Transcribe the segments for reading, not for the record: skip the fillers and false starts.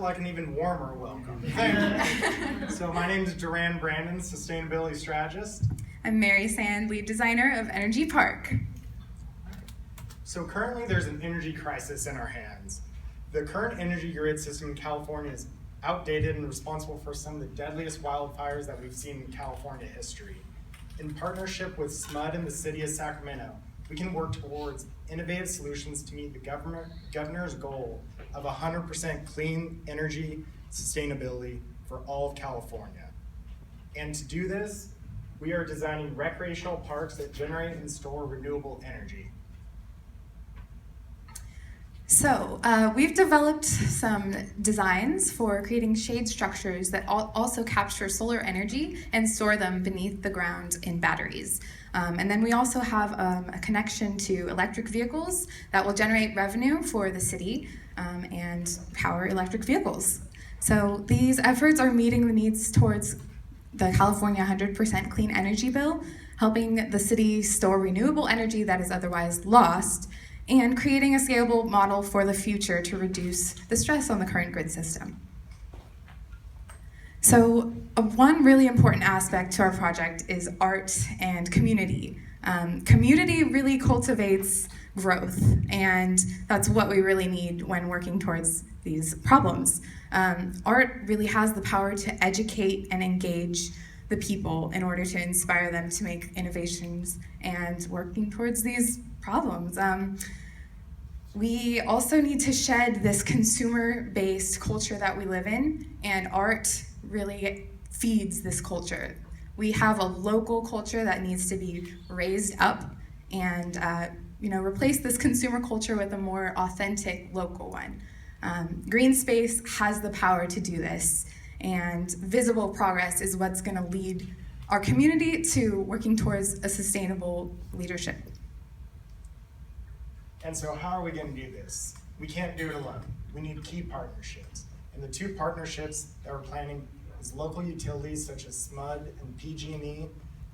like an even warmer welcome. Thank you. So my name is Duran Brandon, Sustainability Strategist. I'm Mary Sand, Lead Designer of Energy Park. So currently there's an energy crisis in our hands. The current energy grid system in California is outdated and responsible for some of the deadliest wildfires that we've seen in California history. In partnership with SMUD and the city of Sacramento, we can work towards innovative solutions to meet the governor's goal of 100% clean energy sustainability for all of California. And to do this, we are designing recreational parks that generate and store renewable energy. So we've developed some designs for creating shade structures that also capture solar energy and store them beneath the ground in batteries. And then we also have a connection to electric vehicles that will generate revenue for the city and power electric vehicles. So these efforts are meeting the needs towards the California 100% clean energy bill, helping the city store renewable energy that is otherwise lost, and creating a scalable model for the future to reduce the stress on the current grid system. So one really important aspect to our project is art and community. Community really cultivates growth, and that's what we really need when working towards these problems. Art really has the power to educate and engage the people in order to inspire them to make innovations and working towards these problems. We also need to shed this consumer-based culture that we live in, and art really feeds this culture. We have a local culture that needs to be raised up and replace this consumer culture with a more authentic local one. Green space has the power to do this, and visible progress is what's going to lead our community to working towards a sustainable leadership. And so how are we going to do this? We can't do it alone. We need key partnerships. And the two partnerships that we're planning is local utilities such as SMUD and PG&E,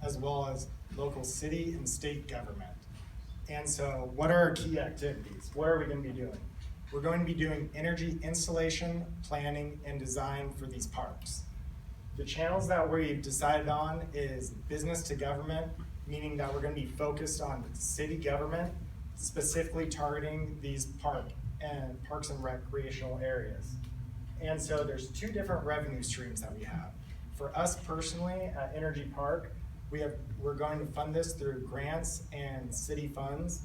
as well as local city and state government. And so what are our key activities? What are we going to be doing? We're going to be doing energy installation, planning, and design for these parks. The channels that we've decided on is business to government, meaning that we're going to be focused on city government, specifically targeting these parks and recreational areas. And so there's two different revenue streams that we have. For us personally at Energy Park, we're going to fund this through grants and city funds.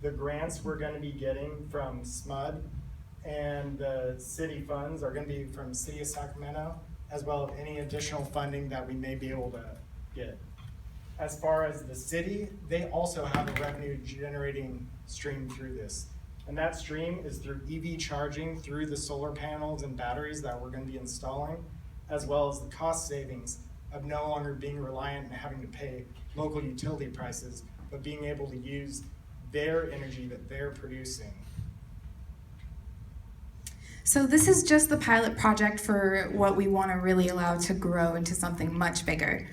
The grants we're going to be getting from SMUD, and the city funds are going to be from City of Sacramento, as well as any additional funding that we may be able to get. As far as the city, they also have a revenue generating stream through this. And that stream is through EV charging through the solar panels and batteries that we're going to be installing, as well as the cost savings of no longer being reliant and having to pay local utility prices, but being able to use their energy that they're producing. So this is just the pilot project for what we want to really allow to grow into something much bigger.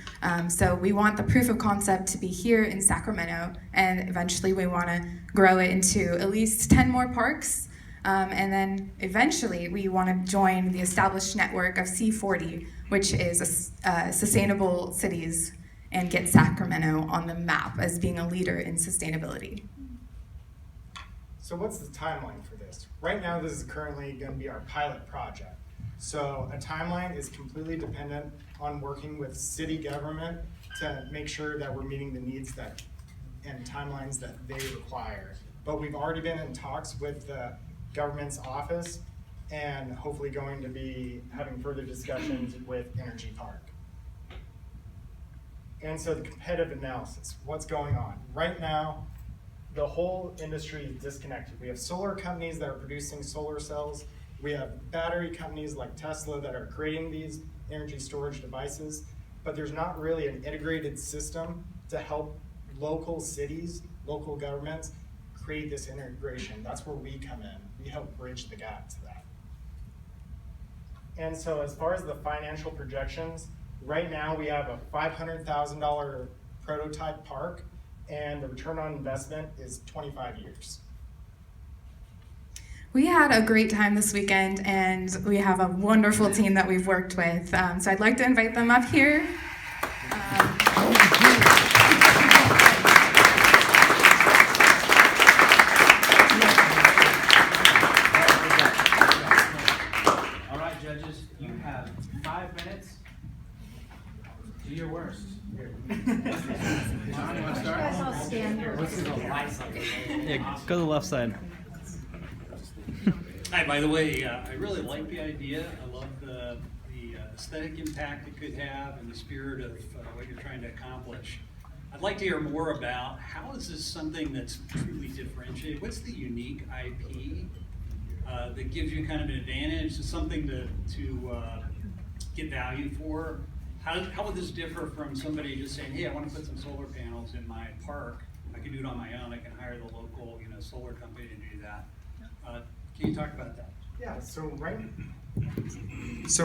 So we want the proof of concept to be here in Sacramento, and eventually we want to grow it into at least 10 more parks. And then eventually we want to join the established network of C40, which is sustainable cities, and get Sacramento on the map as being a leader in sustainability. So what's the timeline for this? Right now, this is currently going to be our pilot project. So a timeline is completely dependent on working with city government to make sure that we're meeting the needs and timelines that they require. But we've already been in talks with the government's office and hopefully going to be having further discussions with Energy Park. And so the competitive analysis, what's going on? Right now, the whole industry is disconnected. We have solar companies that are producing solar cells. We have battery companies like Tesla that are creating these energy storage devices, but there's not really an integrated system to help local cities, local governments create this integration. That's where we come in. We help bridge the gap to that. And so as far as the financial projections, right now we have a $500,000 prototype park, and the return on investment is 25 years. We had a great time this weekend, and we have a wonderful team that we've worked with. So I'd like to invite them up here. All right, judges, you have 5 minutes. Do your worst. John, you want to start? Yeah, go to the left side. Hi, by the way, I really like the idea. I love the aesthetic impact it could have and the spirit of what you're trying to accomplish. I'd like to hear more about how is this something that's truly differentiated? What's the unique IP that gives you kind of an advantage, something to get value for? How would this differ from somebody just saying, hey, I want to put some solar panels in my park. I can do it on my own. I can hire the local solar company to do that. Can you talk about that? Yeah, so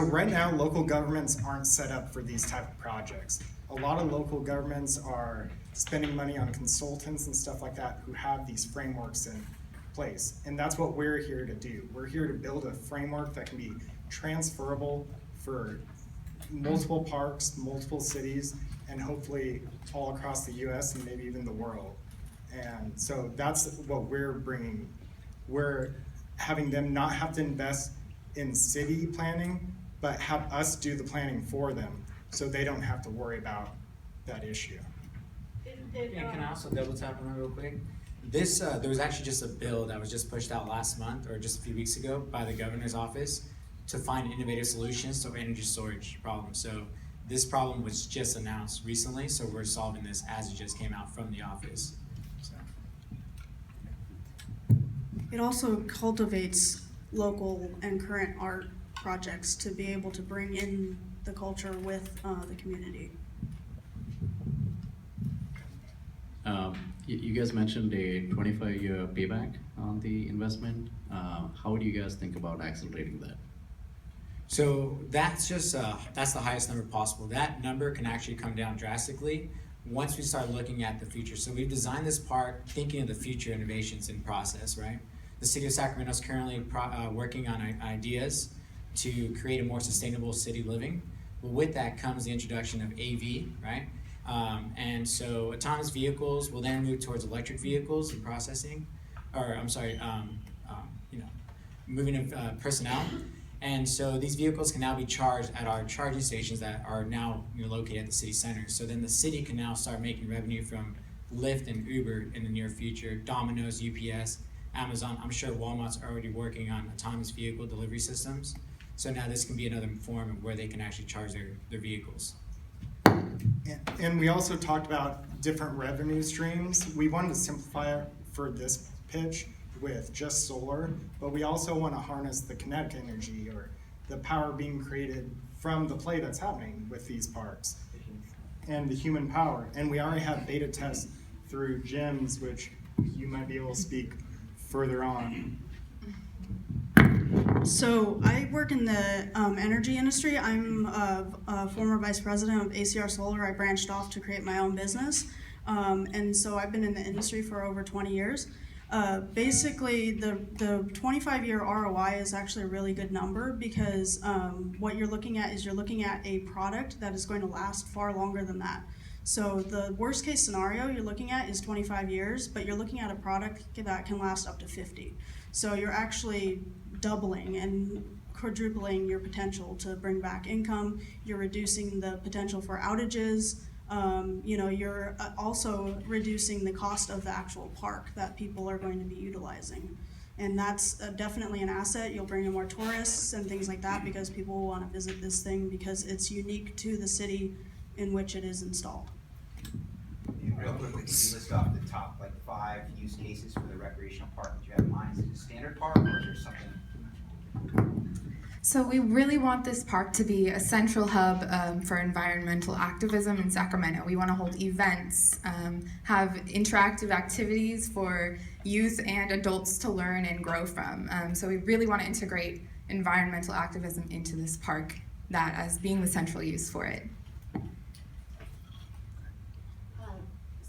right now, local governments aren't set up for these type of projects. A lot of local governments are spending money on consultants and stuff like that who have these frameworks in place. And that's what we're here to do. We're here to build a framework that can be transferable for multiple parks, multiple cities, and hopefully all across the US and maybe even the world. And so that's what we're bringing. We're having them not have to invest in city planning, but have us do the planning for them so they don't have to worry about that issue. Yeah, can I also double tap on that real quick? This, there was actually just a bill that was just pushed out last month or just a few weeks ago by the governor's office to find innovative solutions to energy storage problems. So this problem was just announced recently, so we're solving this as it just came out from the office. So. It also cultivates local and current art projects to be able to bring in the culture with the community. You guys mentioned a 25-year payback on the investment. How do you guys think about accelerating that? So that's just, that's the highest number possible. That number can actually come down drastically once we start looking at the future. So we've designed this park thinking of the future innovations in process, right? The city of Sacramento is currently working on ideas to create a more sustainable city living. But with that comes the introduction of AV, right? And so autonomous vehicles will then move towards electric vehicles and processing, or I'm sorry, moving of personnel. And so these vehicles can now be charged at our charging stations that are now located at the city center. So then the city can now start making revenue from Lyft and Uber in the near future, Domino's, UPS, Amazon. I'm sure Walmart's already working on autonomous vehicle delivery systems. So now this can be another form of where they can actually charge their vehicles. And we also talked about different revenue streams. We wanted to simplify it for this pitch with just solar, but we also want to harness the kinetic energy or the power being created from the play that's happening with these parks and the human power. And we already have beta tests through gyms, which you might be able to speak further on. So I work in the energy industry. I'm a former vice president of ACR Solar. I branched off to create my own business. And so I've been in the industry for over 20 years. Basically, the 25-year ROI is actually a really good number because what you're looking at is you're looking at a product that is going to last far longer than that. So the worst case scenario you're looking at is 25 years, but you're looking at a product that can last up to 50. So you're actually doubling and quadrupling your potential to bring back income. You're reducing the potential for outages. You're also reducing the cost of the actual park that people are going to be utilizing. And that's definitely an asset. You'll bring in more tourists and things like that because people will want to visit this thing because it's unique to the city in which it is installed. Real quickly, could you list off the top 5 use cases for the recreational park that you have in mind? Is it a standard park or is there something? So we really want this park to be a central hub for environmental activism in Sacramento. We want to hold events, have interactive activities for youth and adults to learn and grow from. So we really want to integrate environmental activism into this park, that as being the central use for it.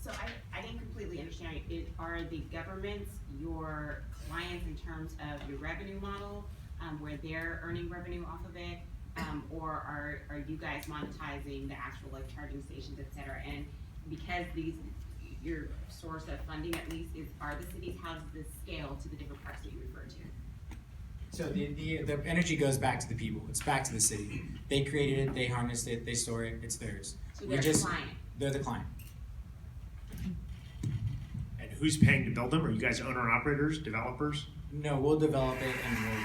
So I didn't completely understand. Are the governments your clients in terms of your revenue model, where they're earning revenue off of it, or are you guys monetizing the actual like charging stations, et cetera? And because your source of funding at least are the cities, how does this scale to the different parts that you refer to? So the energy goes back to the people. It's back to the city. They created it, they harnessed it, they store it, it's theirs. So they're the client. They're the client. And who's paying to build them? Are you guys owner operators, developers? No, we'll develop it and we'll